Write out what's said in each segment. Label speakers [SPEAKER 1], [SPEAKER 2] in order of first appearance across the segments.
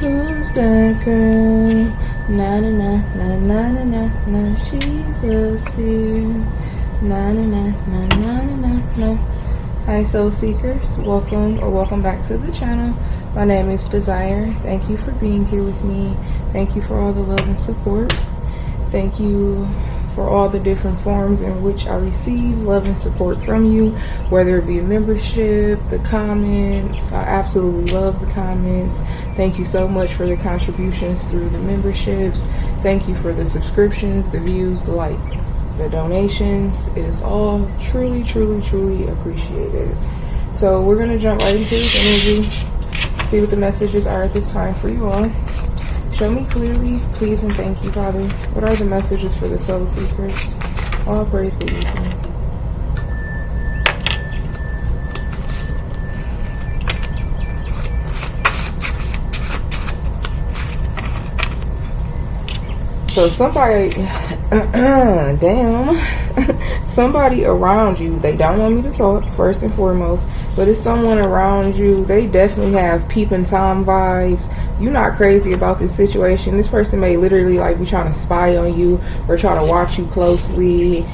[SPEAKER 1] Who's that girl? Na na na na na na na na. She's a seer. Na na na na na na na. Hi soul seekers, welcome back to the channel. My name is Desire. Thank you for being here with me. Thank you for all the love and support. Thank you for all the different forms in which I receive love and support from you, whether it be a membership, the comments. I absolutely love the comments. Thank you so much for the contributions through the memberships. Thank you for the subscriptions, the views, the likes, the donations. It is all truly, truly, truly appreciated. So we're going to jump right into this energy, see what the messages are at this time for you all. Show me clearly, please, and thank you, Father. What are the messages for the soul seekers? All praise to Iike. So somebody, damn, somebody around you, they don't want me to talk, first and foremost, but it's someone around you, they definitely have peeping Tom vibes. You're not crazy about this situation. This person may literally like be trying to spy on you or try to watch you closely.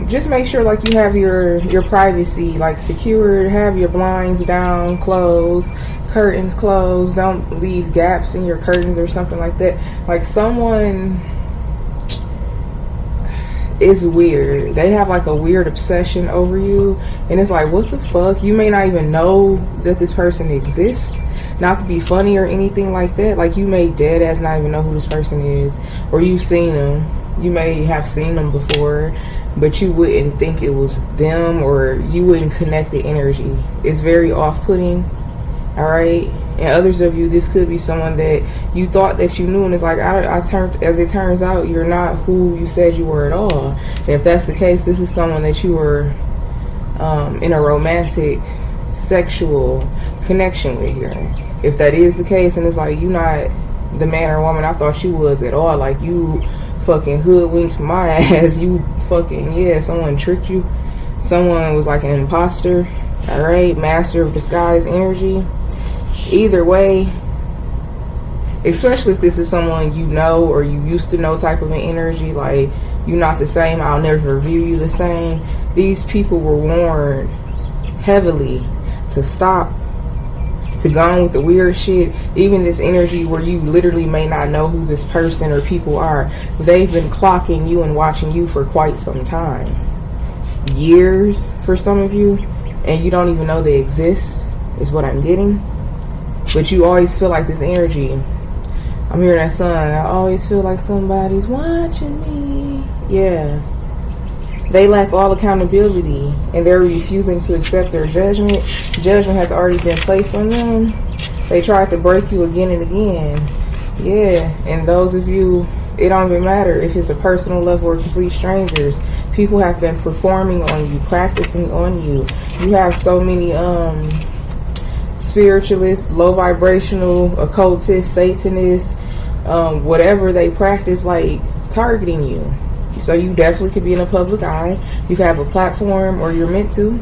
[SPEAKER 1] Just make sure like you have your privacy like secured, have your blinds down, closed, curtains closed, don't leave gaps in your curtains or something like that. Like someone is weird. They have like a weird obsession over you, and it's like, what the fuck? You may not even know that this person exists. Not to be funny or anything like that. Like you may dead ass not even know who this person is, or you've seen them. You may have seen them before, but you wouldn't think it was them, or you wouldn't connect the energy. It's very off-putting. All right, and others of you, this could be someone that you thought that you knew, and it's like as it turns out, you're not who you said you were at all. And if that's the case, this is someone that you were in a romantic, sexual connection with here. If that is the case, and it's like you're not the man or woman I thought you was at all, like you fucking hoodwinked my ass, you fucking, yeah, someone tricked you, someone was like an imposter. All right, master of disguise energy. Either way, especially if this is someone you know or you used to know type of an energy, like you're not the same, I'll never view you the same. These people were warned heavily to stop, to go on with the weird shit. Even this energy where you literally may not know who this person or people are, they've been clocking you and watching you for quite some time. Years for some of you, and you don't even know they exist, is what I'm getting. But you always feel like this energy. I'm hearing that song, I always feel like somebody's watching me. Yeah. They lack all accountability, and they're refusing to accept their judgment. Judgment has already been placed on them. They tried to break you again and again. Yeah, and those of you, it don't even matter if it's a personal level or complete strangers. People have been performing on you, practicing on you. You have so many spiritualists, low vibrational, occultists, satanists, whatever they practice, like targeting you. So you definitely could be in a public eye. You could have a platform, or you're meant to.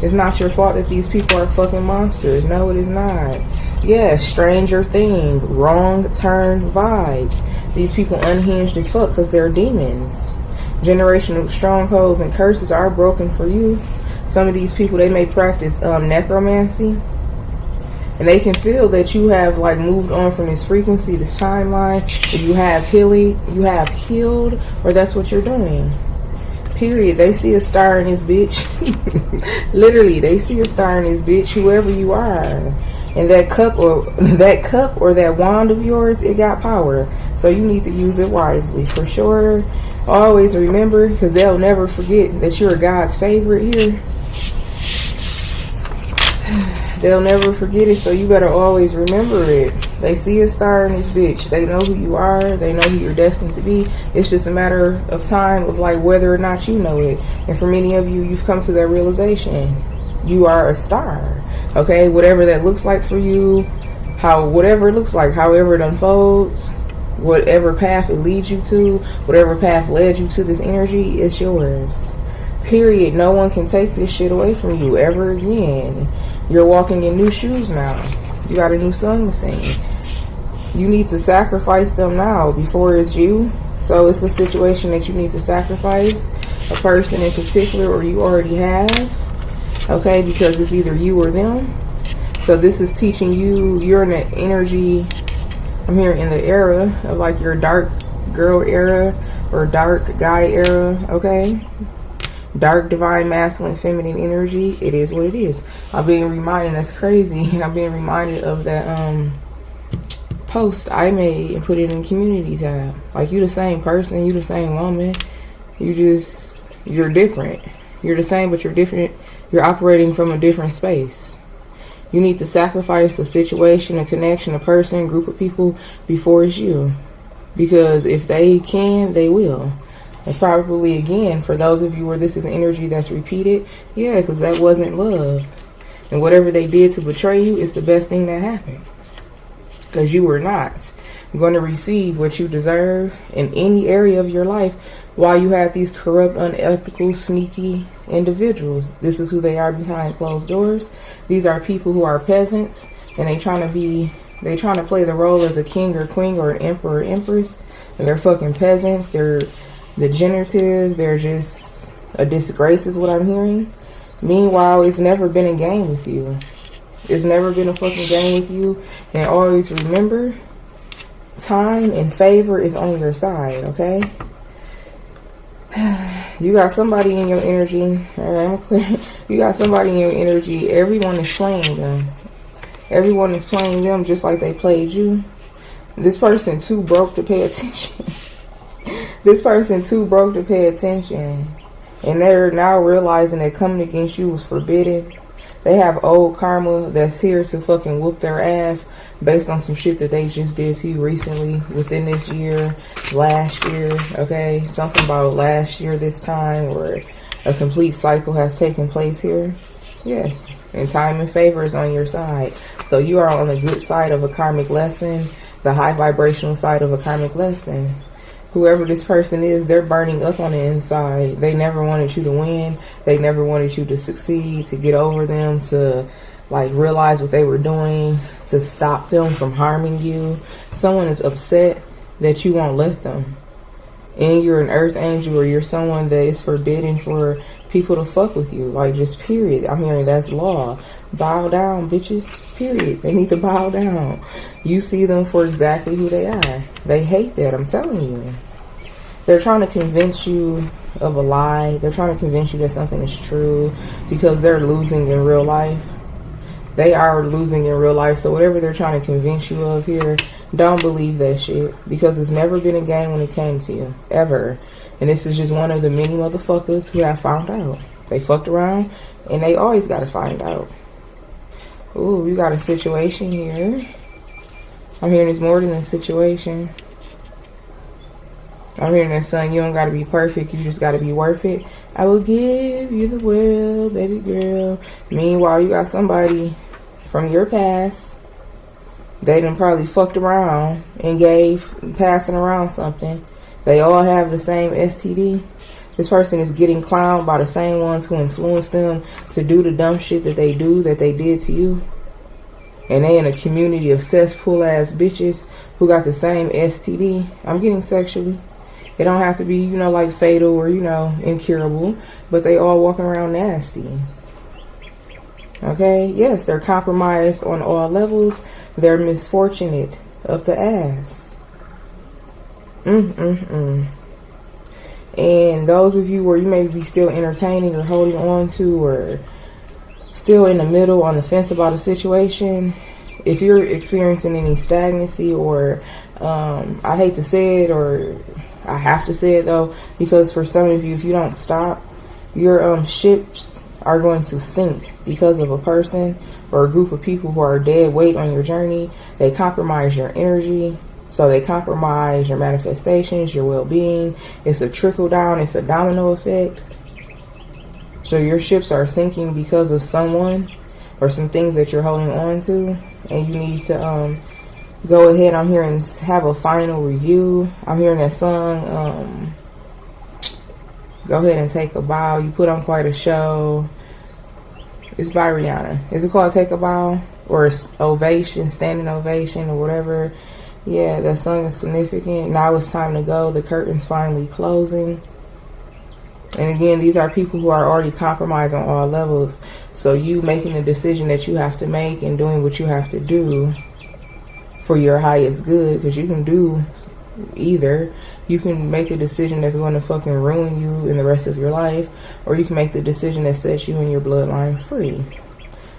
[SPEAKER 1] It's not your fault that these people are fucking monsters. No, it is not. Yeah, Stranger Thing, wrong turn vibes. These people unhinged as fuck because they're demons. Generational strongholds and curses are broken for you. Some of these people, they may practice necromancy, and they can feel that you have like moved on from this frequency, this timeline. If you have healing, you have healed, or that's what you're doing. Period. They see a star in this bitch. Literally, they see a star in this bitch, whoever you are. And that cup or that wand of yours, it got power. So you need to use it wisely, for sure. Always remember, because they'll never forget that you're God's favorite here. They'll never forget it, so you better always remember it. They see a star in this bitch. They know who you are. They know who you're destined to be. It's just a matter of time of like whether or not you know it. And for many of you, you've come to that realization. You are a star. Okay, whatever that looks like for you, whatever it looks like, however it unfolds, whatever path it leads you to, whatever path led you to this energy, it's yours. Period. No one can take this shit away from you ever again. You're walking in new shoes now. You got a new song to sing. You need to sacrifice them now before it's you. So it's a situation that you need to sacrifice a person in particular, or you already have. Okay, because it's either you or them. So this is teaching you, you're in the energy, I'm here in the era of like your dark girl era or dark guy era, okay? Dark, divine, masculine, feminine energy. It is what it is. I'm being reminded, that's crazy. I'm being reminded of that post I made and put it in community tab. Like, you the same person, you the same woman. You're different. You're the same, but you're different. You're operating from a different space. You need to sacrifice a situation, a connection, a person, group of people before it's you. Because if they can, they will. And probably, again, for those of you where this is energy that's repeated, yeah, because that wasn't love. And whatever they did to betray you is the best thing that happened. Because you were not going to receive what you deserve in any area of your life while you have these corrupt, unethical, sneaky individuals. This is who they are behind closed doors. These are people who are peasants, and they trying to play the role as a king or queen or an emperor or empress, and they're fucking peasants. They're degenerative. They're just a disgrace is what I'm hearing. Meanwhile, it's never been a game with you. It's never been a fucking game with you. And always remember, time and favor is on your side, okay? You got somebody in your energy. Alright, I'm clear. You got somebody in your energy. Everyone is playing them. Everyone is playing them just like they played you. This person too broke to pay attention. This person too broke to pay attention. And they're now realizing that coming against you was forbidden. They have old karma that's here to fucking whoop their ass based on some shit that they just did to you recently, within this year, last year, okay? Something about last year this time, or a complete cycle has taken place here. Yes, and time and favor is on your side. So you are on the good side of a karmic lesson, the high vibrational side of a karmic lesson. Whoever this person is, they're burning up on the inside. They never wanted you to win. They never wanted you to succeed, to get over them, to like realize what they were doing, to stop them from harming you. Someone is upset that you won't let them. And you're an earth angel, or you're someone that is forbidden for people to fuck with you. Like, just period. I'm hearing that's law. Bow down, bitches. Period. They need to bow down. You see them for exactly who they are. They hate that, I'm telling you. They're trying to convince you of a lie. They're trying to convince you that something is true because they're losing in real life. They are losing in real life. So whatever they're trying to convince you of here, don't believe that shit, because it's never been a game when it came to you, ever. And this is just one of the many motherfuckers who have found out. They fucked around, and they always got to find out. Ooh, you got a situation here. I'm hearing it's more than a situation. I'm hearing that, son, you don't got to be perfect. You just got to be worth it. I will give you the world, baby girl. Meanwhile, you got somebody from your past. They done probably fucked around and passing around something. They all have the same STD. This person is getting clowned by the same ones who influenced them to do the dumb shit that they did to you. And they in a community of cesspool ass bitches who got the same STD. I'm getting sexually. It don't have to be, like fatal or, incurable. But they all walking around nasty. Okay? Yes, they're compromised on all levels. They're misfortunate up the ass. And those of you where you may be still entertaining or holding on to, or still in the middle on the fence about a situation, if you're experiencing any stagnancy, or I hate to say it, or I have to say it though, because for some of you, if you don't stop, your ships are going to sink because of a person or a group of people who are dead weight on your journey. They compromise your energy. So they compromise your manifestations, your well-being. It's a trickle down. It's a domino effect. So your ships are sinking because of someone or some things that you're holding on to. And you need to go ahead. I'm hearing have a final review. I'm hearing that song. Go ahead and take a bow. You put on quite a show. It's by Rihanna. Is it called Take a Bow? or ovation, standing ovation or whatever. Yeah, that song is significant. Now it's time to go. The curtain's finally closing. And again, these are people who are already compromised on all levels. So you making the decision that you have to make and doing what you have to do for your highest good, because you can do either. You can make a decision that's going to fucking ruin you in the rest of your life, or you can make the decision that sets you and your bloodline free.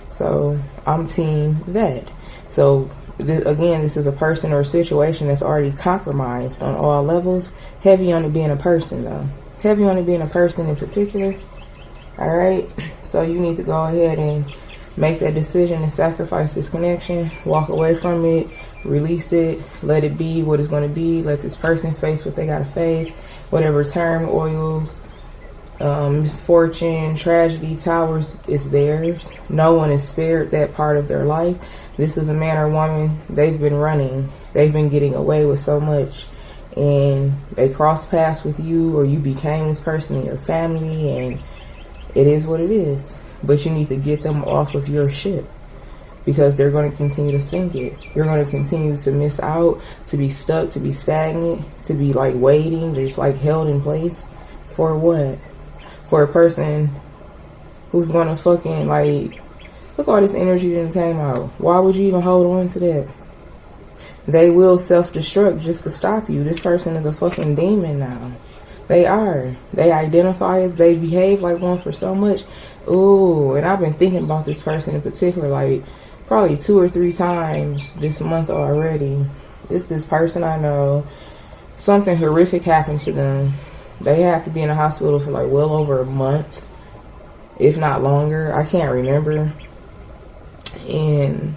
[SPEAKER 1] So I'm team that. So again, this is a person or a situation that's already compromised on all levels. Heavy on it being a person, though. Heavy on it being a person in particular. Alright, so you need to go ahead and make that decision and sacrifice this connection. Walk away from it. Release it. Let it be what it's going to be. Let this person face what they got to face. Whatever turmoils, misfortune, tragedy, towers is theirs. No one is spared that part of their life. This is a man or woman. They've been running. They've been getting away with so much. And they cross paths with you, or you became this person in your family, and it is what it is. But you need to get them off of your ship, because they're going to continue to sink it. You're going to continue to miss out, to be stuck, to be stagnant, to be like waiting, just like held in place. For what? For a person who's going to fucking like, look, all this energy that came out. Why would you even hold on to that? They will self-destruct just to stop you. This person is a fucking demon now. They are. They identify as, they behave like one for so much. Ooh, and I've been thinking about this person in particular, like probably 2 or 3 times this month already. It's this person I know. Something horrific happened to them. They have to be in the hospital for like well over a month, if not longer. I can't remember. And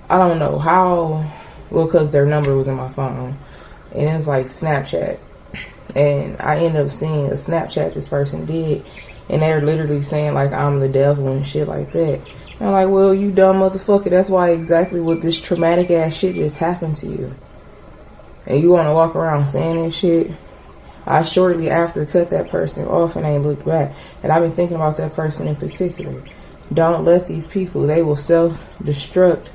[SPEAKER 1] I don't know how. Well, because their number was in my phone. And it was like Snapchat. And I ended up seeing a Snapchat this person did. And they're literally saying like I'm the devil and shit like that. And I'm like, well, you dumb motherfucker. That's why exactly what this traumatic ass shit just happened to you. And you want to walk around saying that shit? I shortly after cut that person off and ain't looked back. And I've been thinking about that person in particular. Don't let these people, they will self-destruct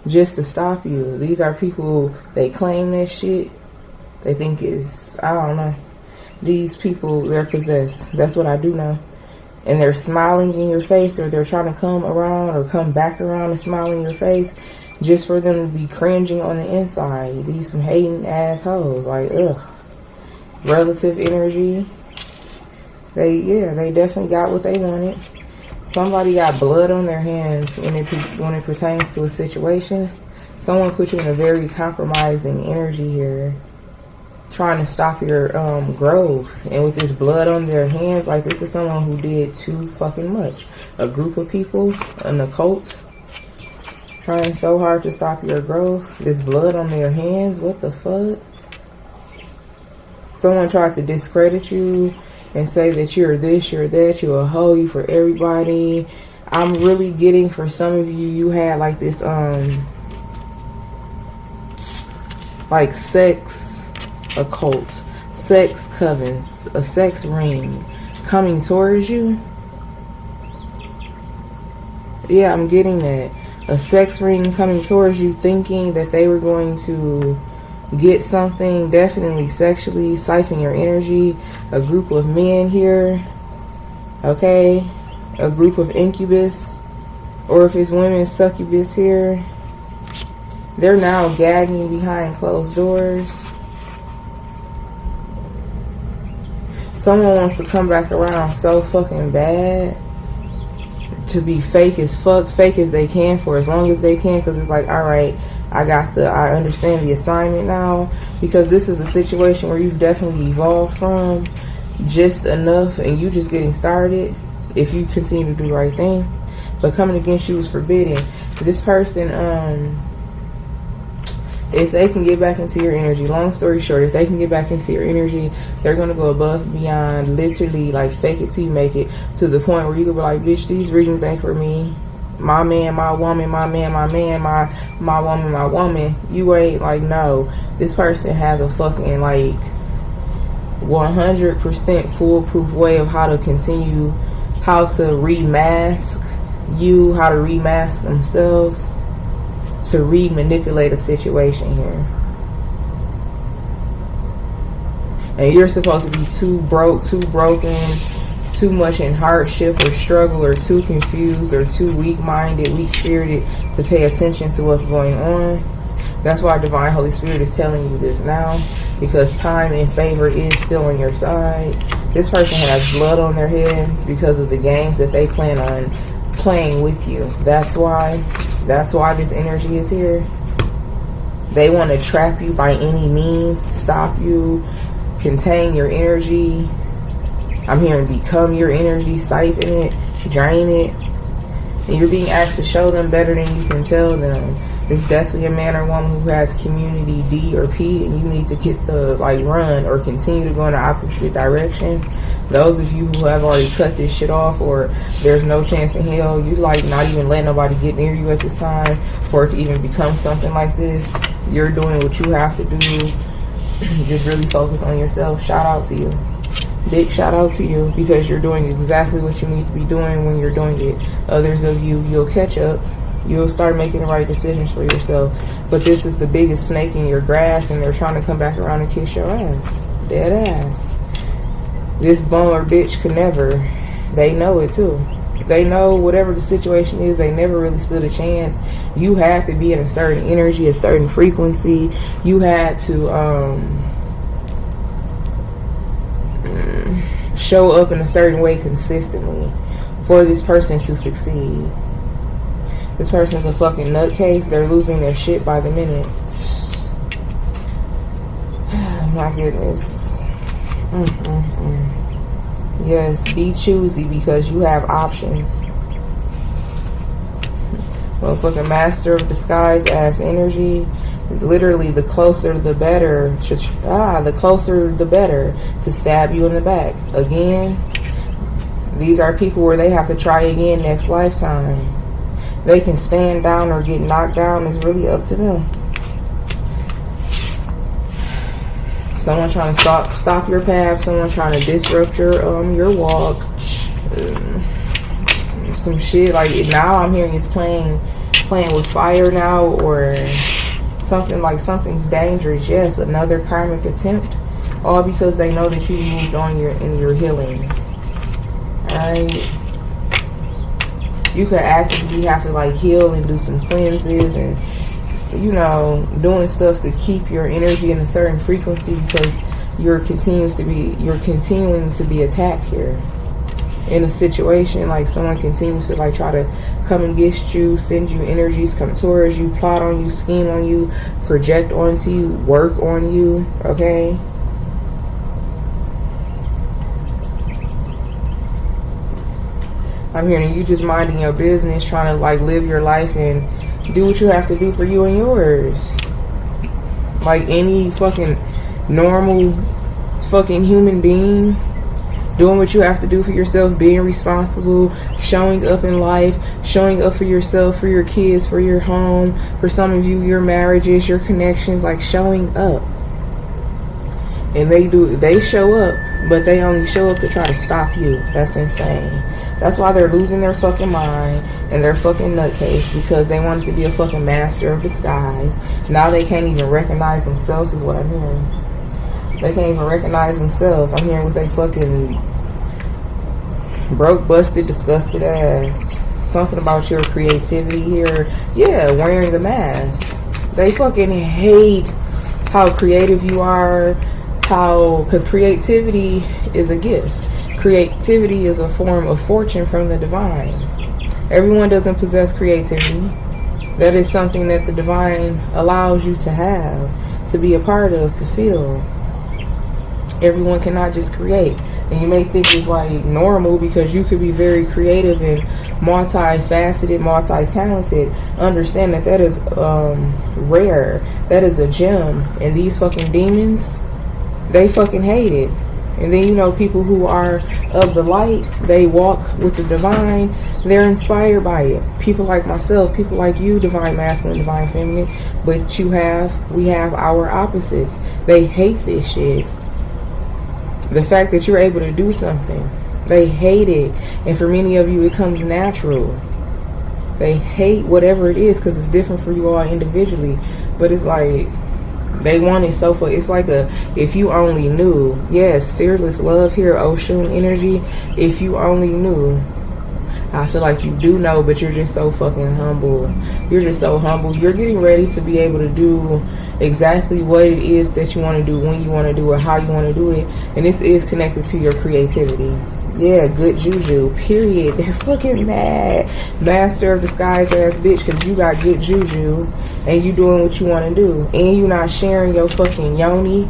[SPEAKER 1] just to stop you. These are people, they claim that shit. They think it's, I don't know. These people, they're possessed. That's what I do know. And they're smiling in your face, or they're trying to come around or come back around and smile in your face just for them to be cringing on the inside. These some hating assholes. Like, ugh. Relative energy. They definitely got what they wanted. Somebody got blood on their hands when it pertains to a situation. Someone put you in a very compromising energy here, trying to stop your growth. And with this blood on their hands, like this is someone who did too fucking much. A group of people, an occult, trying so hard to stop your growth. This blood on their hands, what the fuck? Someone tried to discredit you and say that you're this, you're that, you're a hoe, you for everybody. I'm really getting, for some of you, you had like this like sex occult, sex covens, a sex ring coming towards you. Yeah, I'm getting that. A sex ring coming towards you, thinking that they were going to get something, definitely sexually, siphon your energy. A group of men here, okay? A group of incubus, or if it's women, succubus here. They're now gagging behind closed doors. Someone wants to come back around so fucking bad to be fake as fuck, fake as they can for as long as they can, because it's like, alright, I understand the assignment now, because this is a situation where you've definitely evolved from just enough, and you just getting started if you continue to do the right thing. But coming against you is forbidden. This person, if they can get back into your energy, long story short, if they can get back into your energy, they're going to go above and beyond, literally like fake it till you make it, to the point where you can be like, bitch, these readings ain't for me. My man, my woman, my man, my man, my woman, my woman. You ain't like, no. This person has a fucking like 100% foolproof way of how to continue, how to remask you how to remask themselves to re-manipulate a situation here. And you're supposed to be too broke, too broken, too much in hardship or struggle, or too confused or too weak-minded, weak-spirited to pay attention to what's going on. That's why Divine Holy Spirit is telling you this now, because time and favor is still on your side. This person has blood on their hands because of the games that they plan on playing with you. That's why this energy is here. They want to trap you by any means, stop you, contain your energy. I'm hearing become your energy, siphon it, drain it. And you're being asked to show them better than you can tell them. It's definitely a man or woman who has community D or P, and you need to get the run or continue to go in the opposite direction. Those of you who have already cut this shit off, or there's no chance in hell, you not even let nobody get near you at this time for it to even become something like this. You're doing what you have to do. Just really focus on yourself. Shout out to you. Big shout out to you, because you're doing exactly what you need to be doing when you're doing it. Others of you, you'll catch up. You'll start making the right decisions for yourself. But this is the biggest snake in your grass, and they're trying to come back around and kiss your ass. Dead ass. This bum or bitch could never. They know it too. They know whatever the situation is, they never really stood a chance. You had to be in a certain energy, a certain frequency. You had to show up in a certain way consistently for this person to succeed. This person's a fucking nutcase. They're losing their shit by the minute. My goodness. Yes, be choosy, because you have options. Motherfucking master of disguise ass energy. Literally, the closer the better. The closer the better to stab you in the back. Again, these are people where they have to try again next lifetime. They can stand down or get knocked down. It's really up to them. Someone trying to stop your path. Someone trying to disrupt your walk. Some shit now I'm hearing is playing with fire now, or something's dangerous. Yes, another karmic attempt, all because they know that you moved on in your healing. Alright, you could actively have to heal and do some cleanses and doing stuff to keep your energy in a certain frequency, because you're continuing to be attacked here in a situation. Someone continues to try to come against you, send you energies, come towards you, plot on you, scheme on you, project onto you, work on you. Okay, I'm hearing you just minding your business, trying to live your life and do what you have to do for you and yours, like any fucking normal fucking human being. Doing what you have to do for yourself, being responsible, showing up in life, showing up for yourself, for your kids, for your home, for some of you, your marriages, your connections, showing up. And they show up, but they only show up to try to stop you. That's insane. That's why they're losing their fucking mind and their fucking nutcase, because they wanted to be a fucking master of disguise. Now they can't even recognize themselves, is what I'm hearing. They can't even recognize themselves. I'm hearing with they fucking broke, busted, disgusted ass. Something about your creativity here. Yeah, wearing a mask. They fucking hate how creative you are. Because creativity is a gift. Creativity is a form of fortune from the divine. Everyone doesn't possess creativity. That is something that the divine allows you to have, to be a part of, to feel. Everyone cannot just create. And you may think it's normal, because you could be very creative and multifaceted, multi-talented. Understand that is rare. That is a gem. And these fucking demons, they fucking hate it. And then people who are of the light, they walk with the divine, they're inspired by it. People like myself, people like you, divine masculine, divine feminine. But we have our opposites. They hate this shit. The fact that you're able to do something, they hate it. And for many of you, it comes natural. They hate whatever it is because it's different for you all individually. But it's like they want it so far. It's like a, if you only knew. Yes, fearless love here, Oshun energy. If you only knew. I feel like you do know, but you're just so fucking humble. You're just so humble. You're getting ready to be able to do exactly what it is that you want to do, when you want to do it, how you want to do it. And this is connected to your creativity. Yeah, good juju, period. They're fucking mad. Master of disguise ass bitch, because you got good juju and you doing what you want to do. And you not sharing your fucking yoni,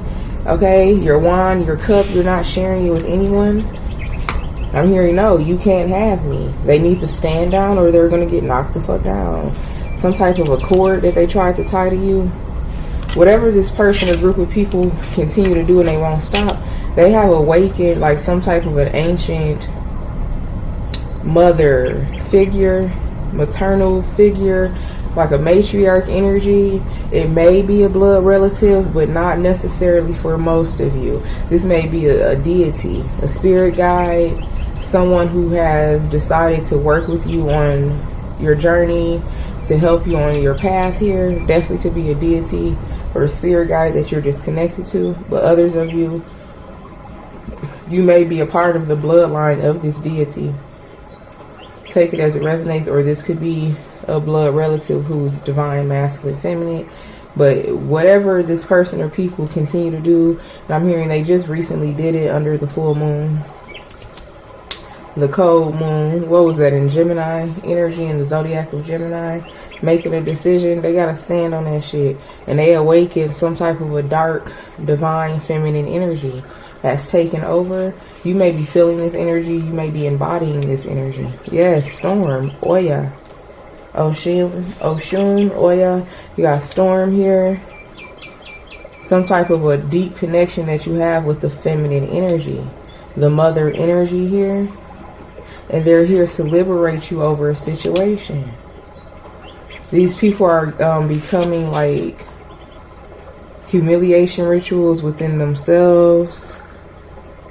[SPEAKER 1] okay? Your wand, your cup, you're not sharing it with anyone. I'm hearing, no, you can't have me. They need to stand down or they're going to get knocked the fuck down. Some type of a cord that they tried to tie to you. Whatever this person or group of people continue to do and they won't stop, they have awakened like some type of an ancient mother figure, maternal figure, like a matriarch energy. It may be a blood relative, but not necessarily for most of you. This may be a deity, a spirit guide, someone who has decided to work with you on your journey, to help you on your path here. Definitely could be a deity or a spirit guide that you're just connected to. But others of you, you may be a part of the bloodline of this deity. Take it as it resonates, or this could be a blood relative who's divine, masculine, feminine. But whatever this person or people continue to do, and I'm hearing they just recently did it under the full moon, the cold moon, what was that, in Gemini energy, in the zodiac of Gemini, making a decision. They gotta stand on that shit, and they awaken some type of a dark, divine, feminine energy that's taken over. You may be feeling this energy, you may be embodying this energy. Yes, Storm, Oya, Oshun, Oya. You got Storm here. Some type of a deep connection that you have with the feminine energy, the mother energy here. And they're here to liberate you over a situation. These people are becoming like humiliation rituals within themselves.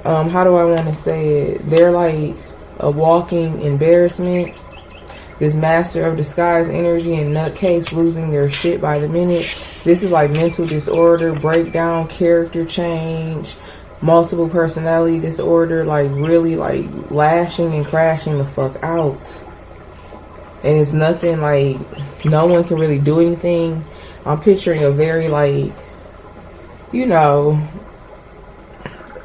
[SPEAKER 1] How do I want to say it? They're like a walking embarrassment. This master of disguise energy and nutcase losing their shit by the minute. This is like mental disorder, breakdown, character change, multiple personality disorder, like really like lashing and crashing the fuck out. And it's nothing like, no one can really do anything. I'm picturing a very like, you know,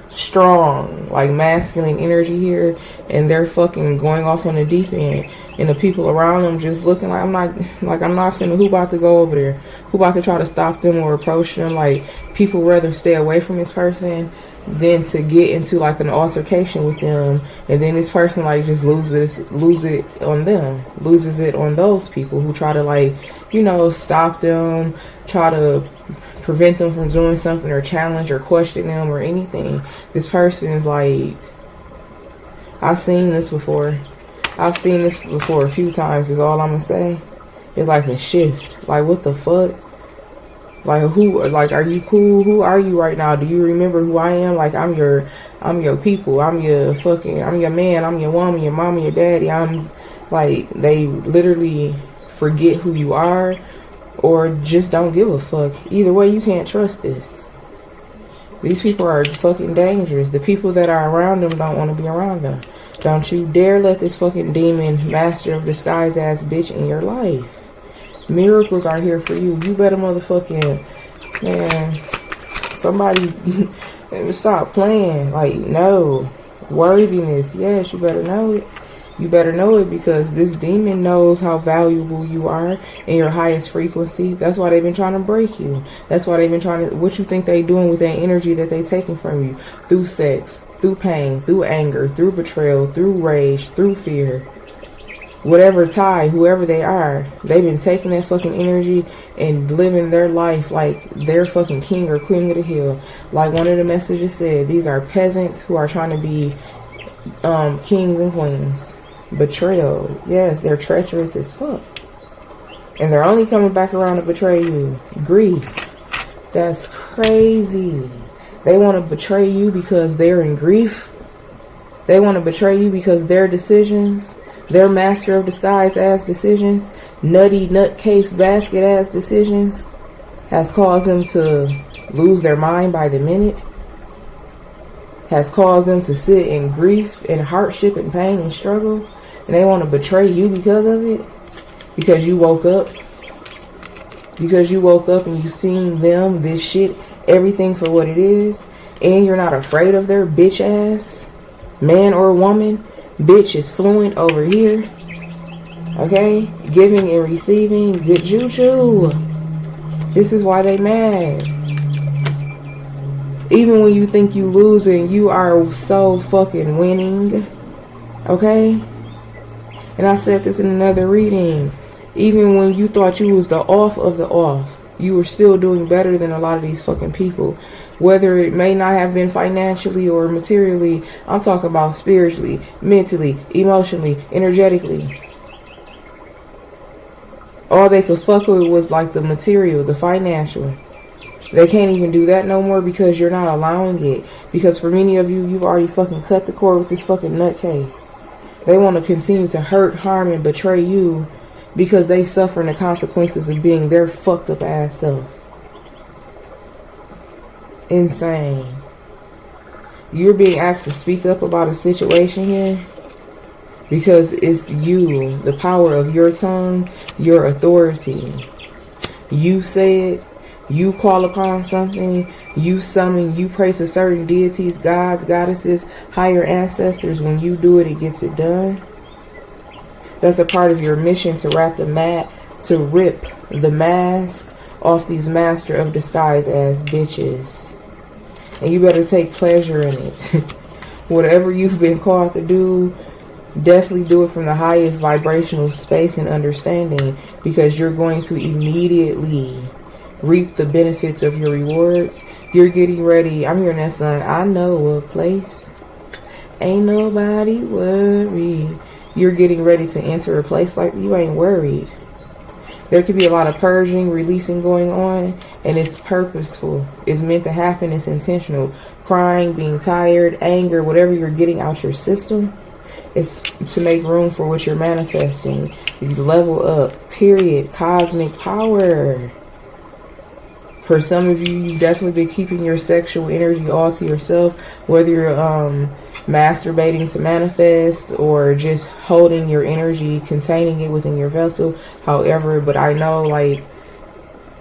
[SPEAKER 1] strong, like masculine energy here, and they're fucking going off on the deep end, and the people around them just looking like, I'm not finna, who about to go over there, who about to try to stop them or approach them. Like, people rather stay away from this person than to get into like an altercation with them, and then this person like just loses it on them, loses it on those people who try to like, you know, stop them, try to prevent them from doing something or challenge or question them or anything. This person is like, I've seen this before a few times, is all I'm gonna say. It's like a shift. Like, what the fuck? Like, who, like, are you cool? Who are you right now? Do you remember who I am? Like, I'm your people. I'm your man. I'm your woman, your mama, your daddy. I'm like, they literally forget who you are, or just don't give a fuck. Either way, you can't trust this. These people are fucking dangerous. The people that are around them don't want to be around them. Don't you dare let this fucking demon, master of disguise ass bitch in your life. Miracles are here for you. You better motherfucking, man, somebody stop playing. Like, no. Worthiness, yes, you better know it. You better know it, because this demon knows how valuable you are in your highest frequency. That's why they've been trying to break you. That's why they've been trying to, what you think they doing with that energy that they taking from you? Through sex, through pain, through anger, through betrayal, through rage, through fear. Whatever tie, whoever they are, they've been taking that fucking energy and living their life like they're fucking king or queen of the hill. Like one of the messages said, these are peasants who are trying to be kings and queens. Betrayal. Yes, they're treacherous as fuck. And they're only coming back around to betray you. Grief. That's crazy. They want to betray you because they're in grief. They want to betray you because their decisions, Their master of disguise ass decisions, nutty nutcase basket ass decisions, has caused them to lose their mind by the minute, has caused them to sit in grief and hardship and pain and struggle, and they want to betray you because of it, because you woke up, and you seen them, this shit, everything for what it is, and you're not afraid of their bitch ass, man or woman. Bitch is fluent over here, okay, giving and receiving good juju. This is why they mad. Even when you think you losing, you are so fucking winning. Okay? And I said this in another reading. Even when you thought you was the off of the off, you were still doing better than a lot of these fucking people. Whether it may not have been financially or materially, I'm talking about spiritually, mentally, emotionally, energetically. All they could fuck with was like the material, the financial. They can't even do that no more because you're not allowing it. Because for many of you, you've already fucking cut the cord with this fucking nutcase. They want to continue to hurt, harm, and betray you because they suffering the consequences of being their fucked up ass self. Insane. You're being asked to speak up about a situation here because it's you, the power of your tongue, your authority. You say it. You call upon something, you summon, you pray to certain deities, gods, goddesses, higher ancestors. When you do it, it gets it done. That's a part of your mission, to wrap the mat, to rip the mask off these master of disguise ass bitches. And you better take pleasure in it. Whatever you've been called to do, definitely do it from the highest vibrational space and understanding, because you're going to immediately reap the benefits of your rewards. You're getting ready. I'm hearing that song, I know a place, ain't nobody worried. You're getting ready to enter a place like you ain't worried. There could be a lot of purging, releasing going on, and it's purposeful. It's meant to happen. It's intentional. Crying, being tired, anger, whatever you're getting out your system, it's to make room for what you're manifesting. You level up, period. Cosmic power. For some of you, you've definitely been keeping your sexual energy all to yourself, whether you're masturbating to manifest or just holding your energy, containing it within your vessel. However, but I know, like,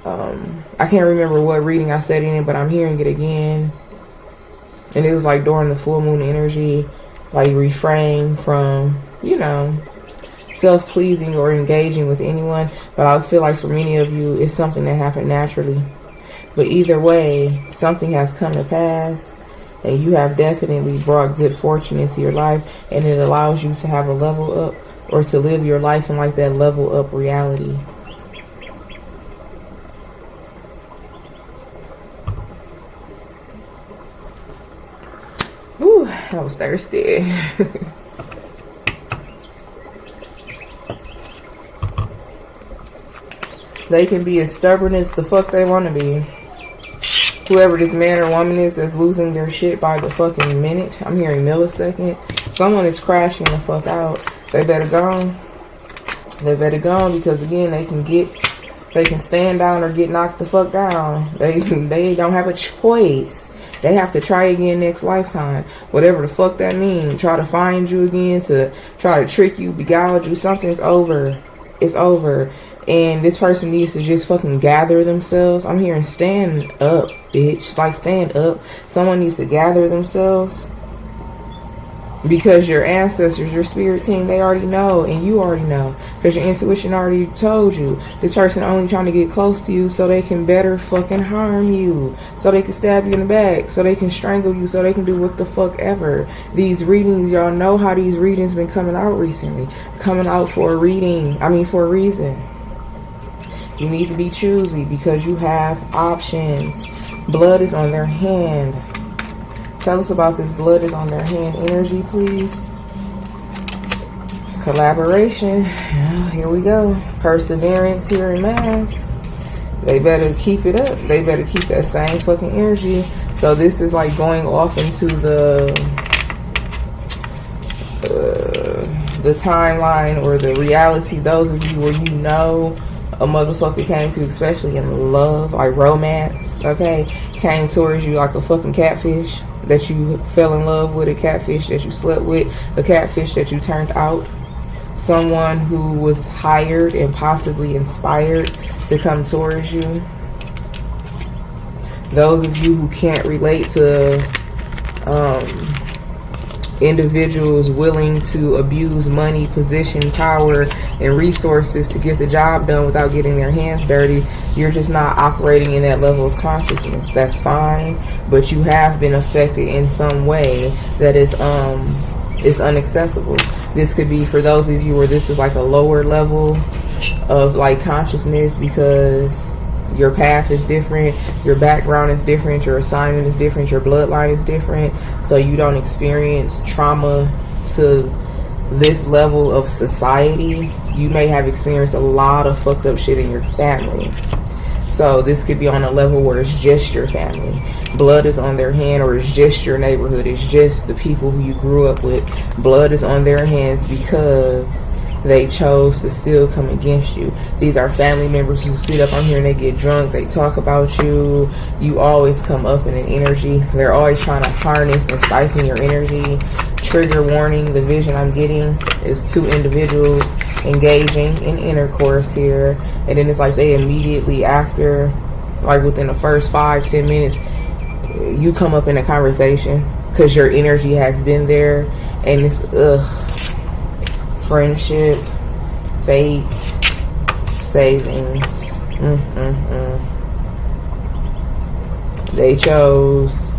[SPEAKER 1] I can't remember what reading I said in it, but I'm hearing it again. And it was like during the full moon energy, like refrain from, you know, self-pleasing or engaging with anyone. But I feel like for many of you, it's something that happened naturally. But either way, something has come to pass, and you have definitely brought good fortune into your life, and it allows you to have a level up, or to live your life in like that level up reality. Ooh, I was thirsty. They can be as stubborn as the fuck they want to be. Whoever this man or woman is that's losing their shit by the fucking minute. I'm hearing millisecond. Someone is crashing the fuck out. They better go. They better go, because again, they can stand down or get knocked the fuck down. They don't have a choice. They have to try again next lifetime. Whatever the fuck that means. Try to find you again, to try to trick you, beguile you. Something's over. It's over. And this person needs to just fucking gather themselves. I'm hearing stand up, bitch. Like, stand up. Someone needs to gather themselves. Because your ancestors, your spirit team, they already know. And you already know. Because your intuition already told you. This person only trying to get close to you so they can better fucking harm you. So they can stab you in the back. So they can strangle you. So they can do what the fuck ever. These readings, y'all know how these readings been coming out recently. Coming out for a reading. I mean, for a reason. You need to be choosy because you have options. Blood is on their hand. Tell us about this blood is on their hand energy, please. Collaboration. Oh, here we go. Perseverance here in mass. They better keep it up. They better keep that same fucking energy. So this is like going off into the the timeline or the reality, those of you where you know a motherfucker came to, especially in love, like romance, okay, came towards you like a fucking catfish, that you fell in love with, a catfish that you slept with, a catfish that you turned out, someone who was hired and possibly inspired to come towards you. Those of you who can't relate to individuals willing to abuse money, position, power, and resources to get the job done without getting their hands dirty, you're just not operating in that level of consciousness. That's fine, but you have been affected in some way that is unacceptable. This could be for those of you where this is like a lower level of like consciousness, because your path is different, your background is different, your assignment is different, your bloodline is different, so you don't experience trauma to this level of society. You may have experienced a lot of fucked up shit in your family. So this could be on a level where it's just your family. Blood is on their hand, or it's just your neighborhood. It's just the people who you grew up with. Blood is on their hands because they chose to still come against you. These are family members who sit up on here and they get drunk. They talk about you. You always come up in an energy. They're always trying to harness and siphon your energy. Trigger warning, the vision I'm getting is two individuals engaging in intercourse here. And then it's like they immediately after, like within the first 5-10 minutes, you come up in a conversation because your energy has been there. And it's friendship, fate, savings. They chose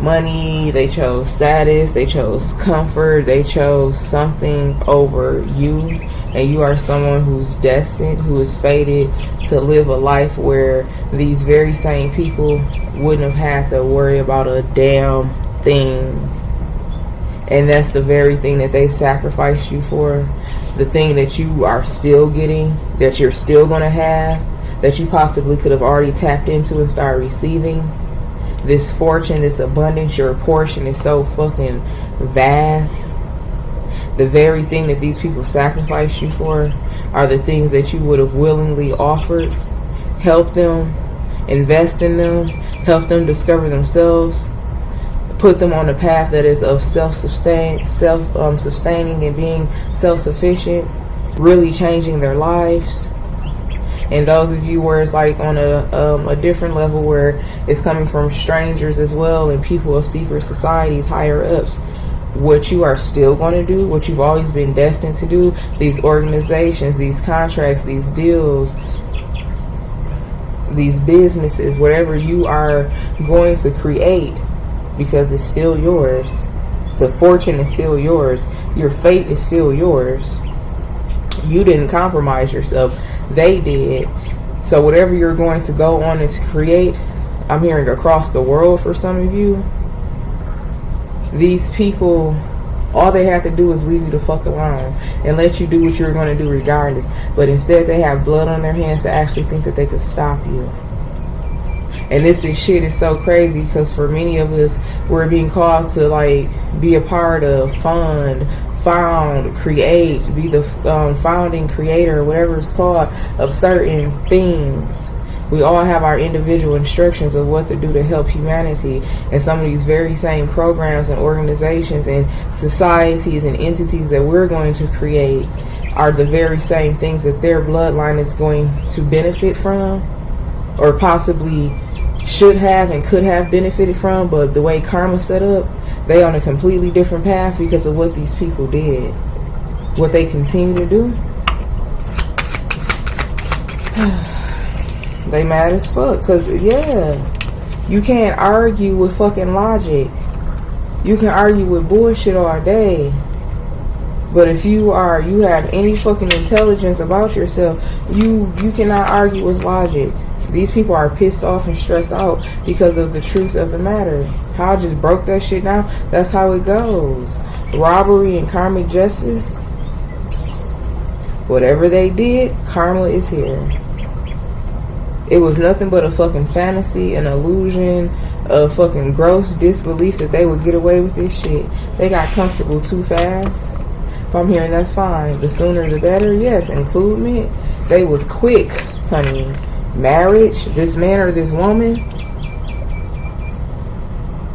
[SPEAKER 1] money, they chose status, they chose comfort, they chose something over you. And you are someone who's destined, who is fated to live a life where these very same people wouldn't have had to worry about a damn thing. And that's the very thing that they sacrificed you for. The thing that you are still getting, that you're still going to have, that you possibly could have already tapped into and started receiving. This fortune, this abundance, your portion is so fucking vast. The very thing that these people sacrificed you for are the things that you would have willingly offered. Help them, invest in them, help them discover themselves. Put them on a path that is of sustaining and being self-sufficient, really changing their lives. And those of you where it's like on a different level, where it's coming from strangers as well and people of secret societies, higher ups, what you are still going to do, what you've always been destined to do, these organizations, these contracts, these deals, these businesses, whatever you are going to create, because it's still yours. The fortune is still yours. Your fate is still yours. You didn't compromise yourself. They did. So whatever you're going to go on and to create, I'm hearing across the world for some of you, these people, all they have to do is leave you the fuck alone and let you do what you're going to do regardless. But instead they have blood on their hands to actually think that they could stop you. And this shit is so crazy because for many of us, we're being called to like be a part of, found, create, be the founding creator, whatever it's called, of certain things. We all have our individual instructions of what to do to help humanity. And some of these very same programs and organizations and societies and entities that we're going to create are the very same things that their bloodline is going to benefit from, or possibly should have and could have benefited from. But the way karma set up, they on a completely different path because of what these people did, what they continue to do. They mad as fuck because, yeah, you can't argue with fucking logic. You can argue with bullshit all day, but if you have any fucking intelligence about yourself, you cannot argue with logic. These people are pissed off and stressed out because of the truth of the matter. How I just broke that shit down. That's how it goes. Robbery and karmic justice. Psst. Whatever they did, karma is here. It was nothing but a fucking fantasy, an illusion, a fucking gross disbelief that they would get away with this shit. They got comfortable too fast. If I'm hearing that's fine. The sooner the better. Yes, include me. They was quick, honey. Marriage, this man or this woman,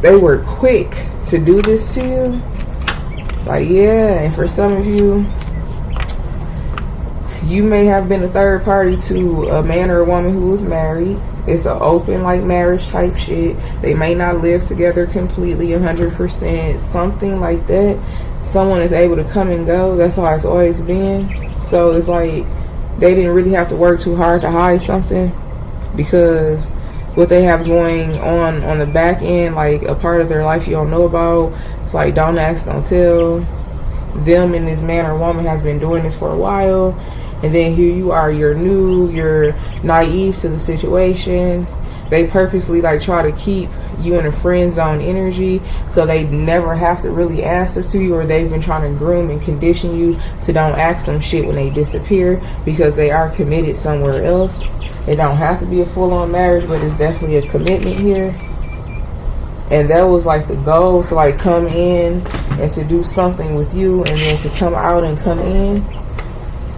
[SPEAKER 1] they were quick to do this to you. Like, yeah, and for some of you, you may have been a third party to a man or a woman who was married. It's an open, like, marriage type shit. They may not live together completely 100%, something like that. Someone is able to come and go. That's how it's always been. So it's like they didn't really have to work too hard to hide something, because what they have going on the back end, like a part of their life you don't know about, it's like don't ask, don't tell. Them and this man or woman has been doing this for a while, and then here you are, you're new, you're naive to the situation. They purposely like try to keep you in a friend zone energy, so they never have to really answer to you, or they've been trying to groom and condition you to don't ask them shit when they disappear, because they are committed somewhere else. It don't have to be a full-on marriage, but it's definitely a commitment here. And that was like the goal, to like come in and to do something with you, and then to come out and come in.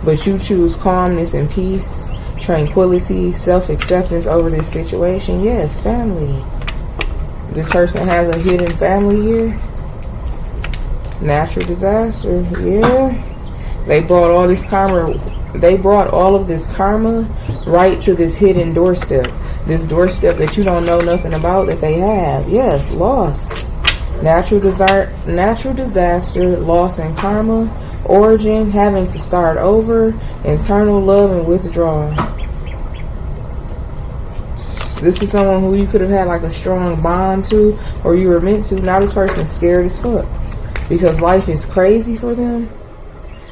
[SPEAKER 1] But you choose calmness and peace, tranquility, self-acceptance over this situation. Yes, family. This person has a hidden family here. Natural disaster. Yeah. They brought all this karma. They brought all of this karma right to this hidden doorstep. This doorstep that you don't know nothing about that they have. Yes, loss. Natural disaster, loss and karma. Origin, having to start over. Internal love and withdrawal. This is someone who you could have had like a strong bond to, or you were meant to. Now this person's scared as fuck, because life is crazy for them.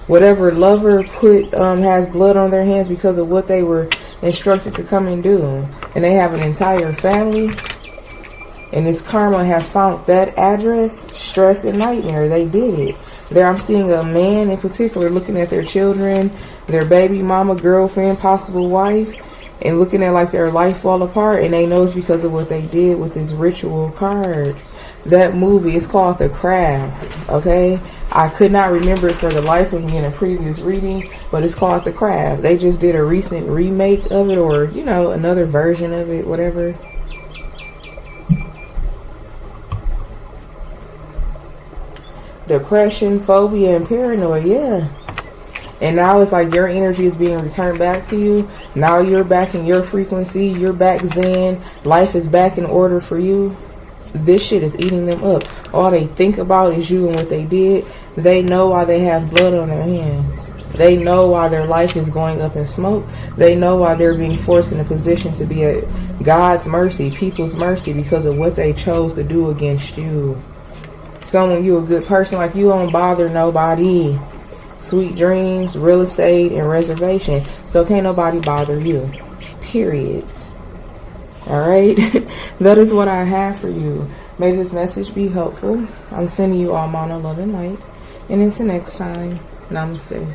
[SPEAKER 1] Whatever lover has blood on their hands because of what they were instructed to come and do. And they have an entire family. And this karma has found that address. Stress and nightmare. They did it. There I'm seeing a man in particular looking at their children, their baby mama, girlfriend, possible wife, and looking at like their life fall apart. And they know it's because of what they did with this ritual card. That movie is called The Craft. Okay? I could not remember it for the life of me in a previous reading, but it's called The Craft. They just did a recent remake of it, or, you know, another version of it, whatever. Depression, phobia, and paranoia, yeah. And now it's like your energy is being returned back to you. Now you're back in your frequency. You're back zen. Life is back in order for you. This shit is eating them up. All they think about is you and what they did. They know why they have blood on their hands. They know why their life is going up in smoke. They know why they're being forced in a position to be at God's mercy, people's mercy, because of what they chose to do against you. Someone, you a good person, like you don't bother nobody. Sweet dreams, real estate, and reservation. So can't nobody bother you. Period. Alright? That is what I have for you. May this message be helpful. I'm sending you all mana, love, and light. And until next time, namaste.